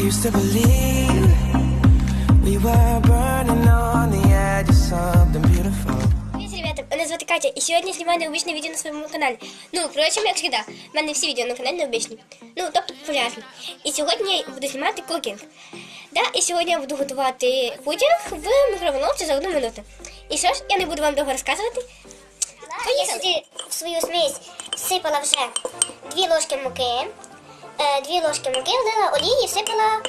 used to believe we were burning on the edge of something beautiful. Привет, ребята, меня зовут Катя, и сегодня я снимаю необычное видео на своем каналі. Ну, впрочем, як завжди, в мене всі відео на каналі необичні. Ну, тобто популярні. І сьогодні я буду знімати кукінг. Да, і сьогодні я буду готувати пудінг в мікроволновці за 1 минуту. І що ж, я не буду вам довго розказувати. Я сюди в свою смесь всипала вже 2 ложки муки. 2 ложки муки влила олії і всипала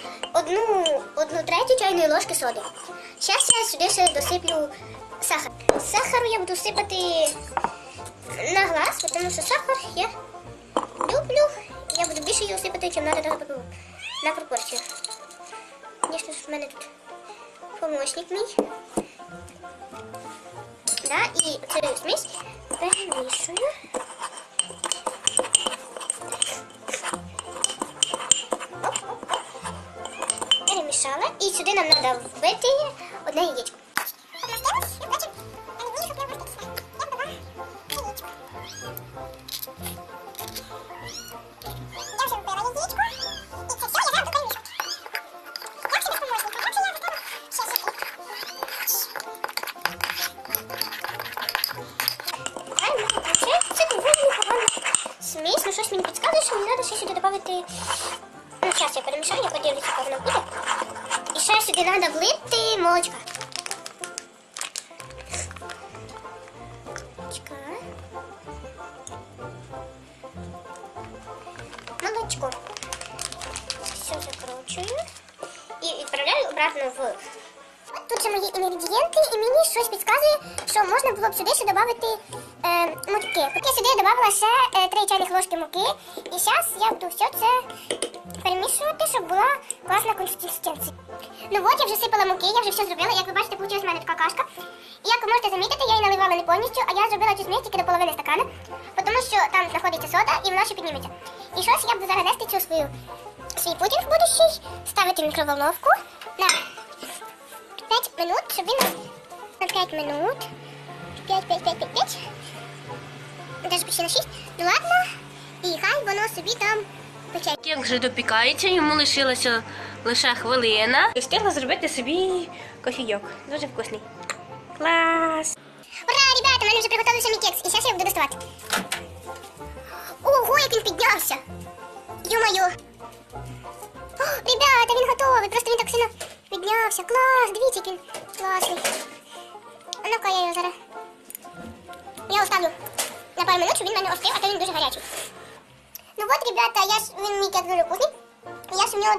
одну третю чайної ложки соди. Зараз я сюди ще досиплю сахар. Сахару я буду сипати на глаз, тому що сахар я люблю. Я буду більше його сипати, чим треба на пропорцію. Звісно ж, в мене тут помощник мій. Да, і цю смесь перемішую. Перемішала. І сюди нам треба вбити одне яєчко. Смесь, ну щось мені підказує, що мені треба ще сюди додати. Ну, зараз я перемішаю, я подивлюся, як воно буде. І ще сюди треба влити молочка. Молочко. Все закручую. І відправляю обратно в... Тут же мої інгредієнти, і мені щось підказує, що можна було б сюди ще додати муки. Я сюди додавала ще 3 чайних ложки муки. І зараз я буду все це перемішувати, щоб була класна консистенція. Ну от, я вже сипала муки, я вже все зробила. Як ви бачите, вийшла в мене така кашка. І як ви можете замітити, я її наливала не повністю, а я зробила цю смесь тільки до половини стакана. Тому що там знаходиться сода і вона ще підніметься. І щось я буду зараз нести цю свій пудінг будущий, ставити в мікроволновку на 5 минут, щоб він на 5 минут. 5. Даже почти на 6. Ну ладно. І хай воно собі там пече. Кек вже допікається, йому лишилася лише хвилина. Встигла зробити собі кофійок. Дуже вкусний. Клас! Ура, ребята, у мене вже приготовився мій кекс. І зараз я його буду доставати. Ого, як він піднявся! Ё-моё! О, ребята, він готовий. Просто він так сильно піднявся. Клас, дивіться, який він класний. А ну-ка, я його зараз... Я оставлю на пару минут, щоб він в мене остив, а то він дуже гарячий. Ну от, ребята, він мій кекс дуже вкусний. Я ж в нього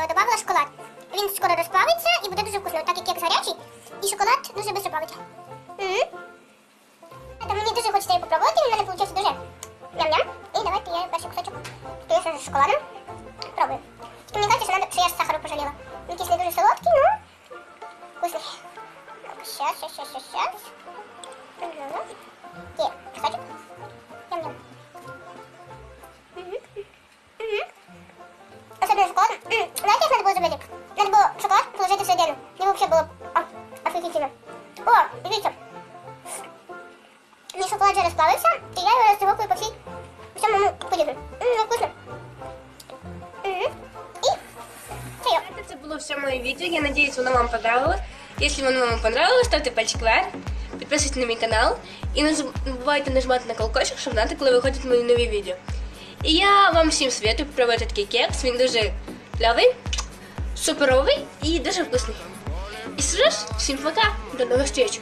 додавала шоколад. Він скоро розплавиться і буде дуже вкусно, так як кекс гарячий, і шоколад дуже швидко плавиться. Мені дуже хочеться його попробувати, він в мене вийшов дуже ням-ням. І давайте я перший кусочок з шоколадом пробую. Тільки мені кажеться, що я з сахару пожаліла. Він якийсь не дуже солодкий, но вкусний. Щас. Є, кусочок. Ням-ням. Особенно шоколадом. Знаете, як треба було зробити? Треба було шоколад положити всередину. Його взагалі було офігітельно. О, дивіться. Мій шоколад вже розплавився, і я його розцівокую по всьому пудінгу. Вкусно. І чайок. Це було все моє відео, я надіюсь, воно вам понравилось. Якщо воно вам понравилось, ставте пальчик вверх, підписуйтесь на мій канал і не забувайте нажимати на колокольчик, щоб знати, коли виходять мої нові відео. І я вам всім советую попробувати такий кекс, він дуже кльовий, суперовий і дуже вкусний. І що ж, всім пока, до нових зустріч!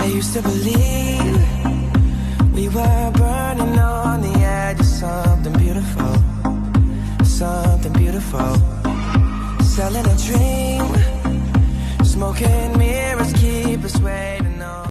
I used to believe we were burning on the edge of something beautiful, selling a dream, smoking mirrors keep us waiting.